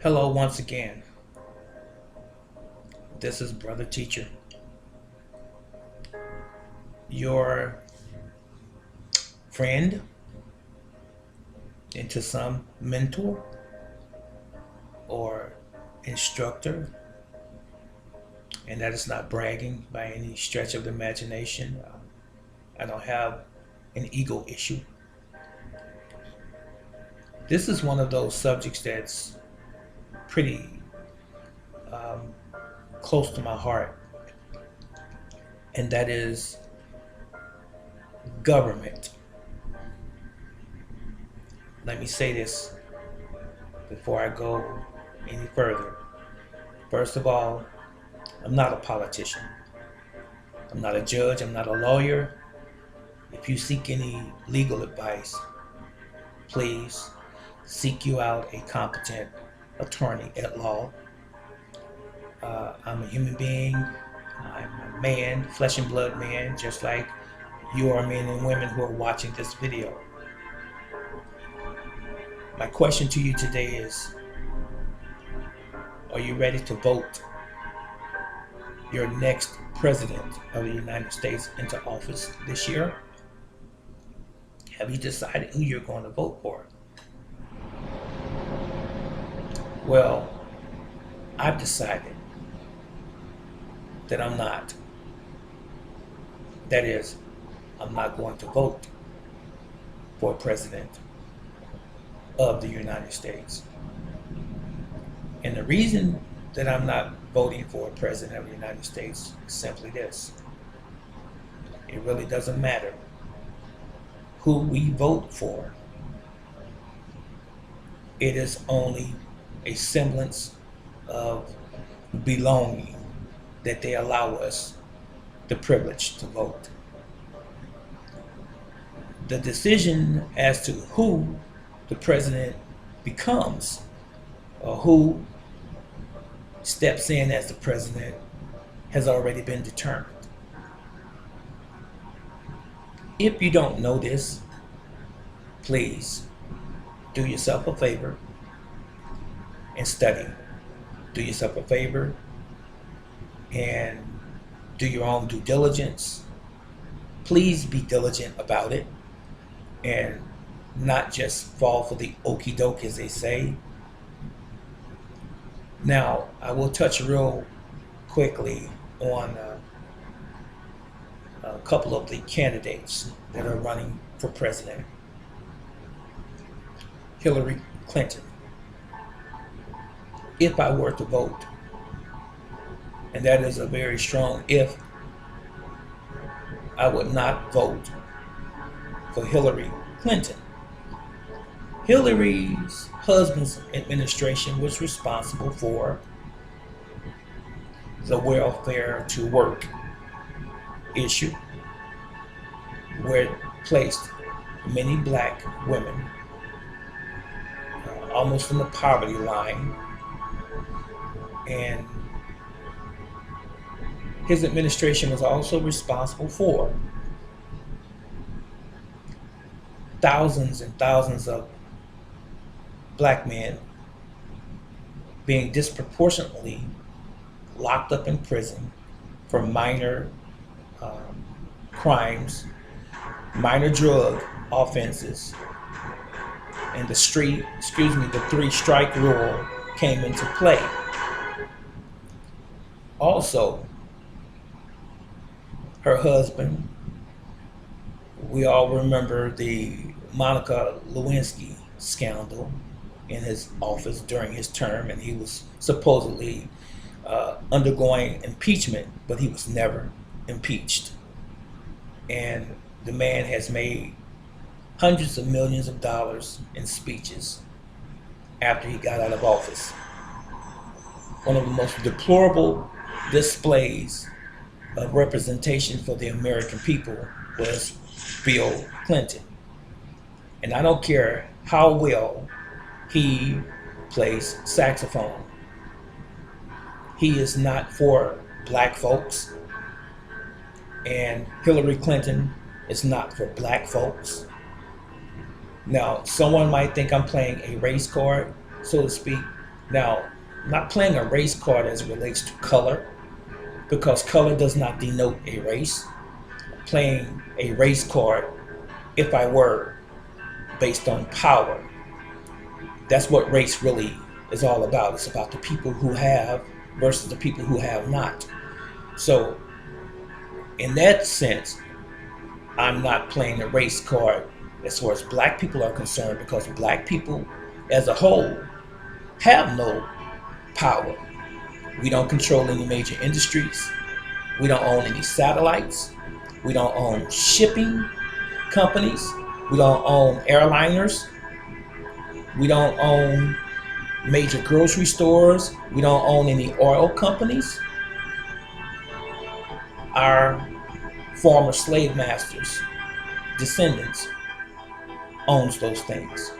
Hello once again. This is Brother Teacher, your friend, and to some mentor or instructor. And that is not bragging by any stretch of the imagination. I don't have an ego issue. This is one of those subjects that's pretty um, close to my heart, and that is government. Let me say this before I go any further. First of all, I'm not a politician. I'm not a judge. I'm not a lawyer. If you seek any legal advice, please seek you out a competent attorney at law. I'm a human being. I'm a man, flesh and blood man, just like you are men and women who are watching this video. My question to you today is, are you ready to vote your next president of the United States into office this year? Have you decided who you're going to vote for? Well, I've decided that I'm not. That is, I'm not going to vote for president of the United States. And the reason that I'm not voting for a president of the United States is simply this. It really doesn't matter who we vote for. It is only a semblance of belonging that they allow us the privilege to vote. The decision as to who the president becomes or who steps in as the president has already been determined. If you don't know this, please do yourself a favor and study. Do yourself a favor and do your own due diligence. Please be diligent about it and not just fall for the okie doke, as they say. Now, I will touch real quickly on a couple of the candidates that are running for president. Hillary Clinton. If I were to vote, and that is a very strong if, I would not vote for Hillary Clinton. Hillary's husband's administration was responsible for the welfare to work issue, where it placed many black women almost from the poverty line, and his administration was also responsible for thousands and thousands of black men being disproportionately locked up in prison for minor crimes, minor drug offenses, and the three-strike rule came into play. Also, her husband, we all remember the Monica Lewinsky scandal in his office during his term, and he was supposedly undergoing impeachment, but he was never impeached. And the man has made hundreds of millions of dollars in speeches after he got out of office. One of the most deplorable displays of representation for the American people was Bill Clinton. And I don't care how well he plays saxophone. He is not for black folks, and Hillary Clinton is not for black folks. Now, someone might think I'm playing a race card, so to speak. Now, I'm not playing a race card as it relates to color, because color does not denote a race. I'm playing a race card if I were based on power. That's what race really is all about. It's about the people who have versus the people who have not. So, in that sense, I'm not playing the race card as far as black people are concerned, because black people as a whole have no power. We don't control any major industries. We don't own any satellites. We don't own shipping companies. We don't own airliners. We don't own major grocery stores. We don't own any oil companies. Our former slave masters, descendants, owns those things.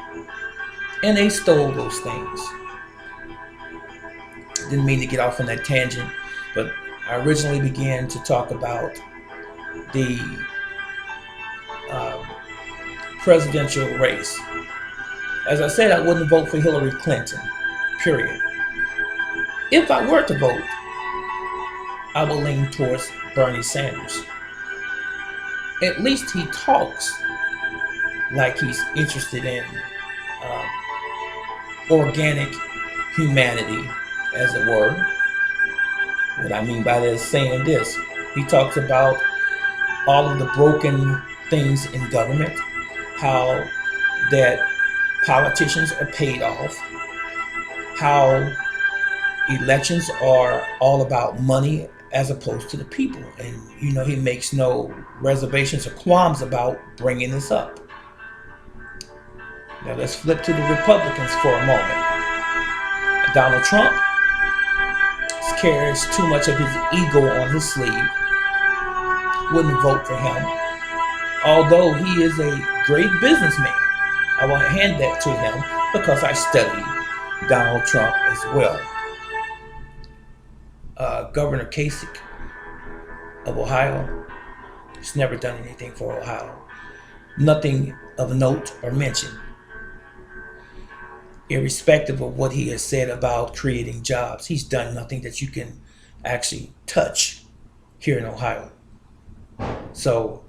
And they stole those things. Didn't mean to get off on that tangent, but I originally began to talk about the uh, presidential race. As I said, I wouldn't vote for Hillary Clinton, period. If I were to vote, I will lean towards Bernie Sanders. At least he talks like he's interested in uh, organic humanity, as it were. What I mean by that is saying this. He talks about all of the broken things in government, how that politicians are paid off, how elections are all about money as opposed to the people. And, he makes no reservations or qualms about bringing this up. Now let's flip to the Republicans for a moment. Donald Trump carries too much of his ego on his sleeve. Wouldn't vote for him. Although he is a great businessman. I want to hand that to him because I studied Donald Trump as well. Governor Kasich of Ohio has never done anything for Ohio. Nothing of note or mention. Irrespective of what he has said about creating jobs, he's done nothing that you can actually touch here in Ohio. So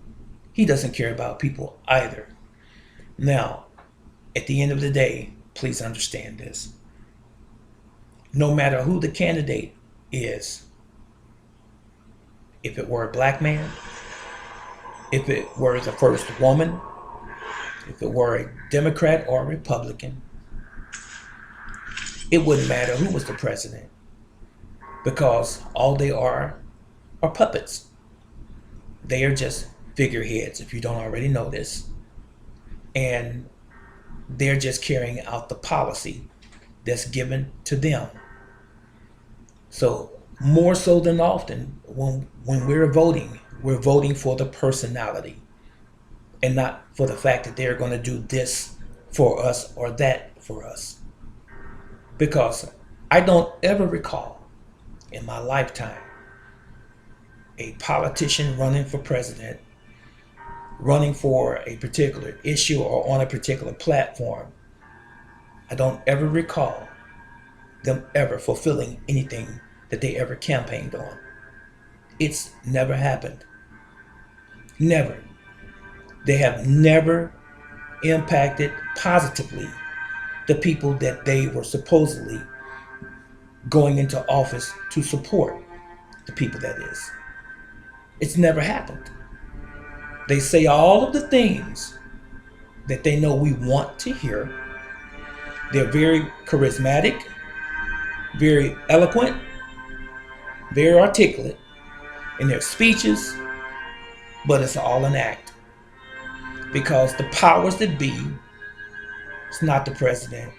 he doesn't care about people either. Now, at the end of the day, please understand this. No matter who the candidate is, if it were a black man, if it were the first woman, if it were a Democrat or a Republican, it wouldn't matter who was the president, because all they are puppets. They are just figureheads, if you don't already know this. And they're just carrying out the policy that's given to them. So more so than often, when we're voting for the personality and not for the fact that they're going to do this for us or that for us. Because I don't ever recall in my lifetime a politician running for president, running for a particular issue or on a particular platform. I don't ever recall them ever fulfilling anything that they ever campaigned on. It's never happened. Never. They have never impacted positively the people that they were supposedly going into office to support, the people that is. It's never happened. They say all of the things that they know we want to hear. They're very charismatic, very eloquent, very articulate in their speeches, but it's all an act. Because the powers that be, it's not the president,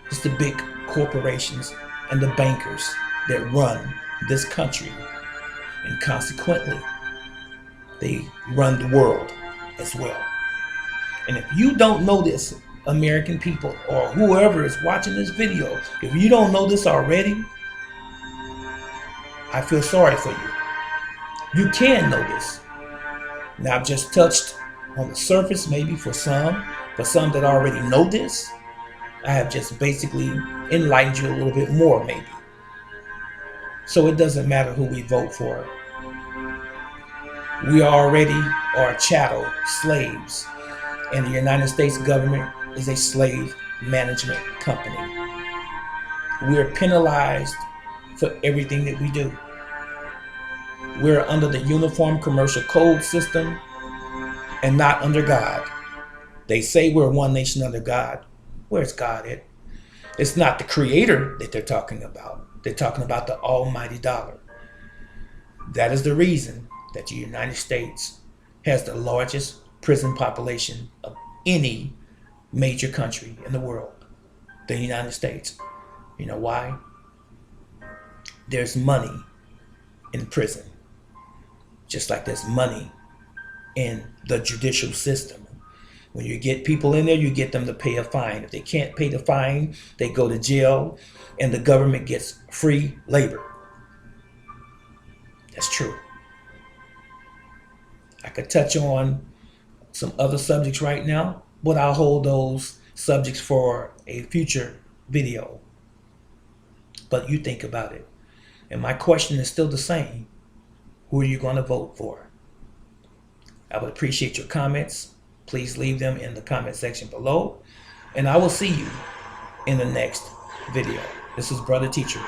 it's the big corporations and the bankers that run this country. And consequently, they run the world as well. And if you don't know this, American people, or whoever is watching this video, if you don't know this already, I feel sorry for you. You can know this. Now, I've just touched on the surface, maybe for some that already know this. I have just basically enlightened you a little bit more, maybe. So it doesn't matter who we vote for. We already are chattel slaves, and the United States government is a slave management company. We're penalized for everything that we do. We're under the Uniform Commercial Code system and not under God. They say we're one nation under God. Where's God at? It's not the creator that they're talking about. They're talking about the almighty dollar. That is the reason that the United States has the largest prison population of any major country in the world. The United States. You know why? There's money in prison, just like there's money in the judicial system. When you get people in there, you get them to pay a fine. If they can't pay the fine, they go to jail, and the government gets free labor. That's true. I could touch on some other subjects right now, but I'll hold those subjects for a future video. But you think about it. And my question is still the same. Who are you going to vote for? I would appreciate your comments. Please leave them in the comment section below. And I will see you in the next video. This is Brother Teacher.